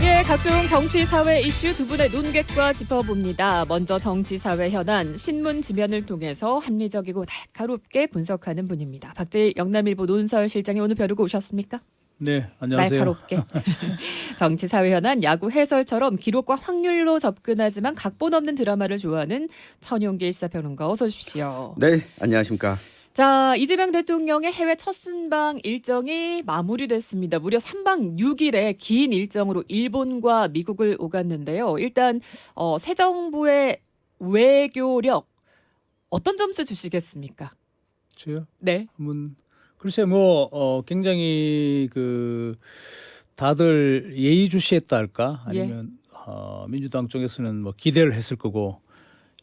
이슈의 각종 정치, 사회 이슈 두 분의 논객과 짚어봅니다. 먼저 정치, 사회 현안, 신문 지면을 통해서 합리적이고 날카롭게 분석하는 분입니다. 박재일 영남일보 논설실장이 오늘 벼르고 오셨습니까? 네, 안녕하세요. 날카롭게. 정치, 사회 현안, 야구 해설처럼 기록과 확률로 접근하지만 각본 없는 드라마를 좋아하는 천용길 시사평론가 어서 오십시오. 네, 안녕하십니까. 자, 이재명 대통령의 해외 첫 순방 일정이 마무리됐습니다. 무려 3박 6일의 긴 일정으로 일본과 미국을 오갔는데요. 일단 새 정부의 외교력 어떤 점수 주시겠습니까? 저요? 네. 글쎄 굉장히 다들 예의주시했다 할까? 아니면 민주당 쪽에서는 기대를 했을 거고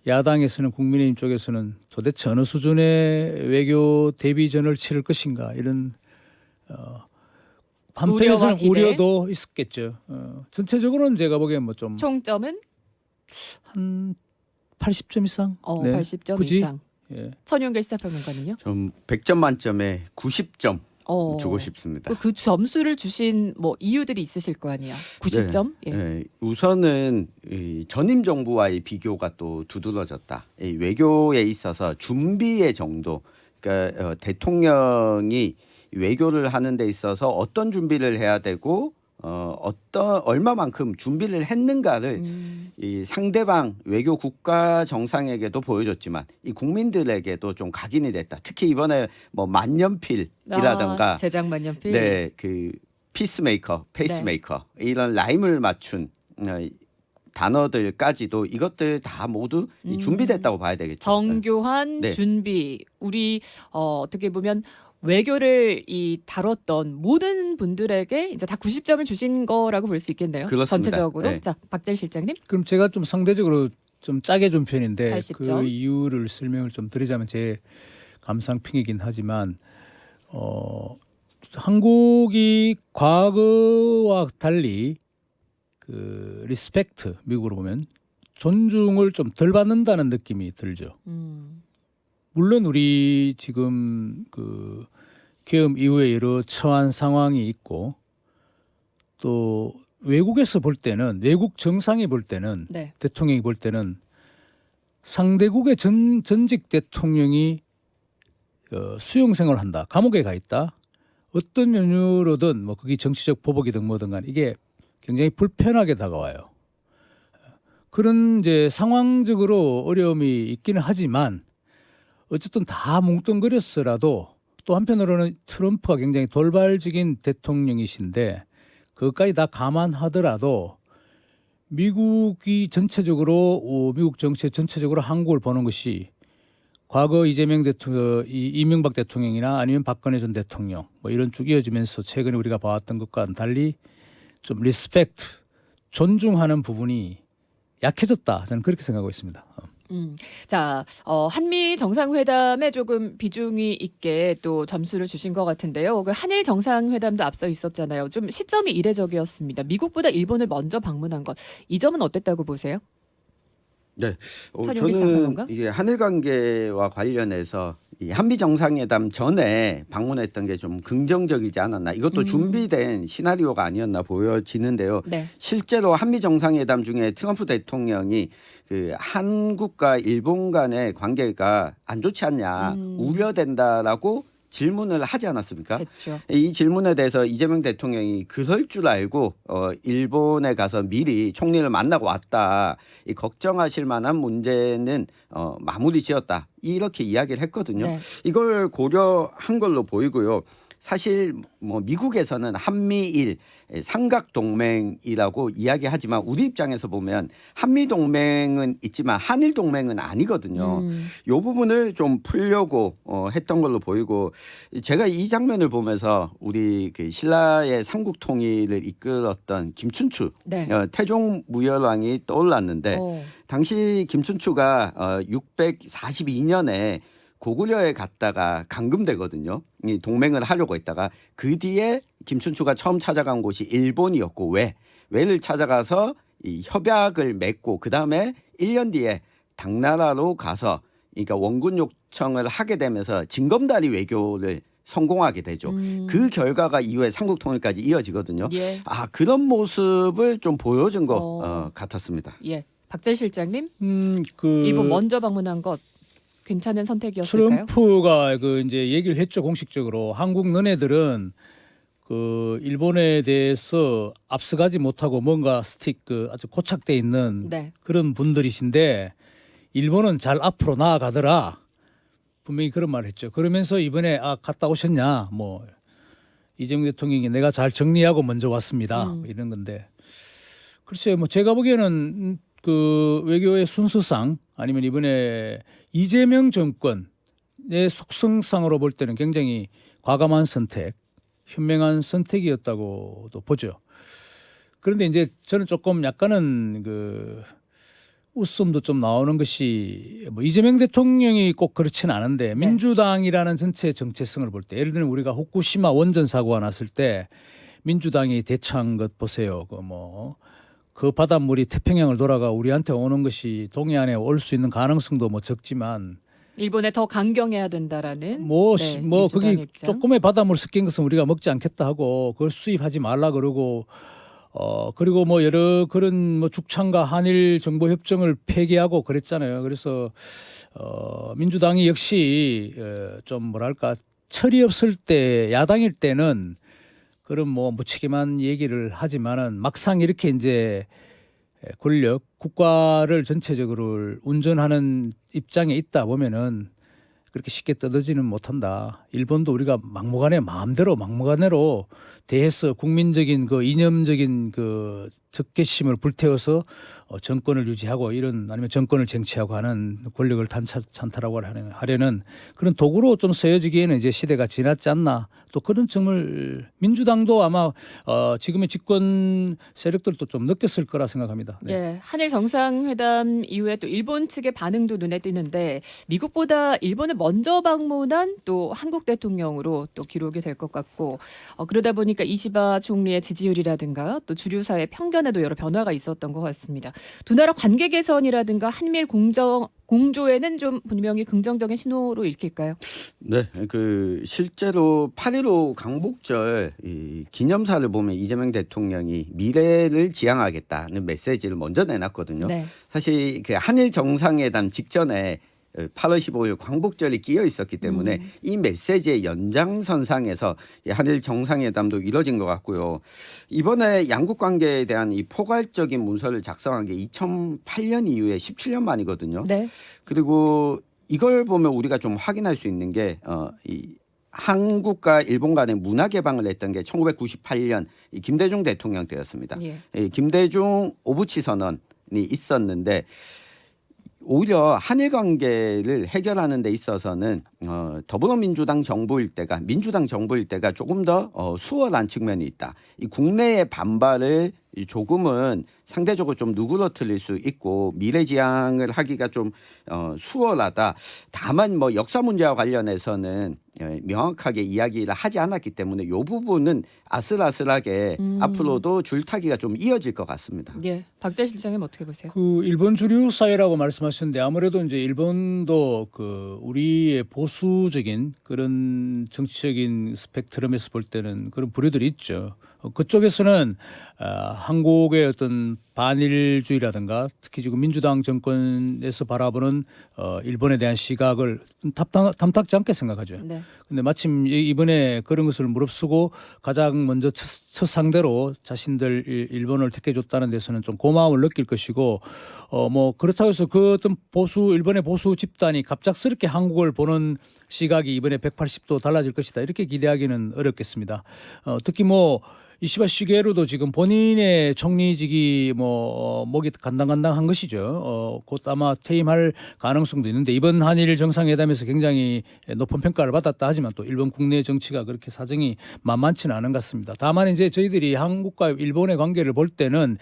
야당에서는 국민의힘 쪽에서는 도대체 어느 수준의 외교 대비전을 치를 것인가 이런 한편에서는 우려도 있었겠죠. 전체적으로는 제가 보기엔 좀 총점은 한 80점 이상. 네. 80점 굳이? 이상. 예. 천용길 시사평론가는요? 좀 100점 만점에 90점 주고 싶습니다. 그 점수를 주신 이유들이 있으실 거 아니에요. 90점? 네, 예. 네, 우선은 이 전임 정부와의 비교가 또 두드러졌다. 이 외교에 있어서 준비의 정도, 그러니까 대통령이 외교를 하는 데 있어서 어떤 준비를 해야 되고 얼마만큼 준비를 했는가를 이 상대방 외교 국가 정상에게도 보여줬지만 이 국민들에게도 좀 각인이 됐다. 특히 이번에 만년필이라든가 제작 만년필. 네, 그 피스메이커, 페이스메이커 이런 라임을 맞춘 단어들까지도 이것들 다 모두 준비됐다고 봐야 되겠죠. 정교한 네. 준비. 우리 어떻게 보면 외교를 다뤘던 모든 분들에게 이제 다 90점을 주신 거라고 볼 수 있겠네요. 그렇습니다. 전체적으로. 네. 자, 박대일 실장님. 그럼 제가 좀 상대적으로 좀 짜게 준 편인데 80점. 그 이유를 설명을 좀 드리자면 제 감상평이긴 하지만 한국이 과거와 달리 그 리스펙트 미국으로 보면 존중을 좀 덜 받는다는 느낌이 들죠. 물론 우리 지금 그 계엄 이후에 여러 처한 상황이 있고 또 외국에서 볼 때는 외국 정상이 볼 때는 네. 대통령이 볼 때는 상대국의 전직 대통령이 수용 생활을 한다. 감옥에 가 있다. 어떤 연유로든 그게 정치적 보복이든 뭐든 간에 이게 굉장히 불편하게 다가와요. 그런 이제 상황적으로 어려움이 있기는 하지만 어쨌든 다 뭉뚱그렸으라도 또 한편으로는 트럼프가 굉장히 돌발적인 대통령이신데 그것까지 다 감안하더라도 미국이 전체적으로 미국 정치 전체적으로 한국을 보는 것이 과거 이재명 대통령, 이명박 대통령이나 아니면 박근혜 전 대통령 이런 쭉 이어지면서 최근에 우리가 봐왔던 것과는 달리 좀 리스펙트, 존중하는 부분이 약해졌다. 저는 그렇게 생각하고 있습니다. 자, 한미 정상회담에 조금 비중이 있게 또 점수를 주신 것 같은데요. 그 한일 정상회담도 앞서 있었잖아요. 좀 시점이 이례적이었습니다. 미국보다 일본을 먼저 방문한 것. 이 점은 어땠다고 보세요? 네, 천용길 저는 시사평론가? 이게 한일 관계와 관련해서 이 한미 정상회담 전에 방문했던 게 좀 긍정적이지 않았나. 이것도 준비된 시나리오가 아니었나 보여지는데요. 네. 실제로 한미 정상회담 중에 트럼프 대통령이 그 한국과 일본 간의 관계가 안 좋지 않냐, 우려된다라고 질문을 하지 않았습니까? 했죠. 이 질문에 대해서 이재명 대통령이 그럴 줄 알고 일본에 가서 미리 총리를 만나고 왔다. 이 걱정하실 만한 문제는 마무리 지었다. 이렇게 이야기를 했거든요. 네. 이걸 고려한 걸로 보이고요. 사실 미국에서는 한미일 삼각동맹이라고 이야기하지만 우리 입장에서 보면 한미동맹은 있지만 한일동맹은 아니거든요. 이 부분을 좀 풀려고 했던 걸로 보이고 제가 이 장면을 보면서 우리 그 신라의 삼국통일을 이끌었던 김춘추 네. 태종무열왕이 떠올랐는데 오. 당시 김춘추가 642년에 고구려에 갔다가 감금되거든요. 이 동맹을 하려고 했다가 그 뒤에 김춘추가 처음 찾아간 곳이 일본이었고 왜를 찾아가서 이 협약을 맺고 그 다음에 1년 뒤에 당나라로 가서 그러니까 원군 요청을 하게 되면서 징검다리 외교를 성공하게 되죠. 그 결과가 이후에 삼국 통일까지 이어지거든요. 예. 그런 모습을 좀 보여준 것 같았습니다. 예. 박재 실장님, 그 일본 먼저 방문한 것 괜찮은 선택이었을까요? 트럼프가 그 이제 얘기를 했죠, 공식적으로. 한국 너네들은 그 일본에 대해서 앞서가지 못하고 뭔가 그 아주 고착돼 있는 네. 그런 분들이신데 일본은 잘 앞으로 나아가더라. 분명히 그런 말을 했죠. 그러면서 이번에 갔다 오셨냐? 뭐 이재명 대통령이 내가 잘 정리하고 먼저 왔습니다. 뭐 이런 건데 글쎄요. 뭐 제가 보기에는 그 외교의 순수상 아니면 이번에 이재명 정권의 속성상으로 볼 때는 굉장히 과감한 선택, 현명한 선택이었다고도 보죠. 그런데 이제 저는 조금 약간은 그 웃음도 좀 나오는 것이 뭐 이재명 대통령이 꼭 그렇지는 않은데 민주당이라는 전체 정체성을 볼 때 예를 들면 우리가 후쿠시마 원전 사고가 났을 때 민주당이 대처한 것 보세요. 그 바닷물이 태평양을 돌아가 우리한테 오는 것이 동해안에 올 수 있는 가능성도 뭐 적지만 일본에 더 강경해야 된다라는 거기 민주당 입장. 조금의 바닷물 섞인 것은 우리가 먹지 않겠다 하고 그걸 수입하지 말라 그러고 그리고 뭐 여러 그런 뭐 죽창과 한일 정보 협정을 폐기하고 그랬잖아요. 그래서 민주당이 역시 좀 뭐랄까 철이 없을 때 야당일 때는 그런 뭐 무책임한 얘기를 하지만은 막상 이렇게 이제 권력 국가를 전체적으로 운전하는 입장에 있다 보면은 그렇게 쉽게 떠들지는 못한다. 일본도 우리가 막무가내로 대해서 국민적인 그 이념적인 그 적개심을 불태워서 정권을 유지하고 이런 아니면 정권을 쟁취하고 하는 권력을 찬탈하고 하려는 그런 도구로 좀 쓰여지기에는 이제 시대가 지났지 않나. 또 그런 점을 민주당도 아마 지금의 집권 세력들도 좀 느꼈을 거라 생각합니다. 네. 예, 한일 정상회담 이후에 또 일본 측의 반응도 눈에 띄는데 미국보다 일본을 먼저 방문한 또 한국 대통령으로 또 기록이 될 것 같고 그러다 보니까 이시바 총리의 지지율이라든가 또 주류 사회 편견에도 여러 변화가 있었던 것 같습니다. 두 나라 관계 개선이라든가 한미일 공조에는 좀 분명히 긍정적인 신호로 읽힐까요? 네, 그 실제로 8.15 광복절 이 기념사를 보면 이재명 대통령이 미래를 지향하겠다는 메시지를 먼저 내놨거든요. 네. 사실 그 한일 정상회담 직전에 8월 15일 광복절이 끼어 있었기 때문에 이 메시지의 연장선상에서 한일 정상회담도 이뤄진 것 같고요. 이번에 양국 관계에 대한 이 포괄적인 문서를 작성한 게 2008년 이후에 17년 만이거든요. 네. 그리고 이걸 보면 우리가 좀 확인할 수 있는 게 이 한국과 일본 간의 문화 개방을 했던 게 1998년 이 김대중 대통령 때였습니다. 예. 이 김대중 오부치 선언이 있었는데 오히려 한일 관계를 해결하는 데 있어서는 더불어민주당 정부일 때가 조금 더 수월한 측면이 있다. 이 국내의 반발을 조금은 상대적으로 좀 누그러뜨릴 수 있고 미래지향을 하기가 좀 수월하다. 다만 뭐 역사 문제와 관련해서는 명확하게 이야기를 하지 않았기 때문에 이 부분은 아슬아슬하게 앞으로도 줄타기가 좀 이어질 것 같습니다. 예. 박재 실장님 어떻게 보세요? 그 일본 주류 사회라고 말씀하셨는데 아무래도 이제 일본도 그 우리의 보수적인 그런 정치적인 스펙트럼에서 볼 때는 그런 부류들이 있죠. 그쪽에서는 한국의 어떤 반일주의라든가 특히 지금 민주당 정권에서 바라보는 일본에 대한 시각을 탐탁지 않게 생각하죠. 네. 근데 마침 이번에 그런 것을 무릅쓰고 가장 먼저 첫 상대로 자신들 일본을 택해줬다는 데서는 좀 고마움을 느낄 것이고 뭐 그렇다고 해서 그 어떤 일본의 보수 집단이 갑작스럽게 한국을 보는 시각이 이번에 180도 달라질 것이다 이렇게 기대하기는 어렵겠습니다. 특히 뭐 이시바 시게루도 지금 본인의 총리직이 목이 간당간당한 것이죠. 곧 아마 퇴임할 가능성도 있는데 이번 한일 정상회담에서 굉장히 높은 평가를 받았다 하지만 또 일본 국내 정치가 그렇게 사정이 만만치는 않은 것 같습니다. 다만 이제 저희들이 한국과 일본의 관계를 볼 때는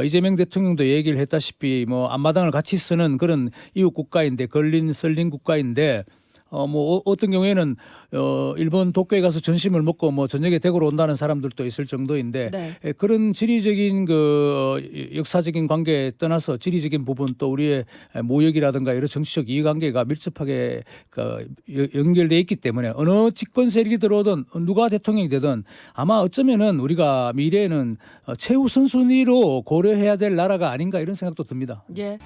이재명 대통령도 얘기를 했다시피 뭐 앞마당을 같이 쓰는 그런 이웃 국가인데 썰린 국가인데 어떤 경우에는 일본 도쿄에 가서 전심을 먹고 뭐 저녁에 대구로 온다는 사람들도 있을 정도인데 네. 그런 지리적인 역사적인 관계에 떠나서 지리적인 부분 또 우리의 모역이라든가 여러 정치적 이해관계가 밀접하게 연결돼 있기 때문에 어느 집권 세력이 들어오든 누가 대통령이 되든 아마 어쩌면은 우리가 미래에는 최우선 순위로 고려해야 될 나라가 아닌가 이런 생각도 듭니다. 예.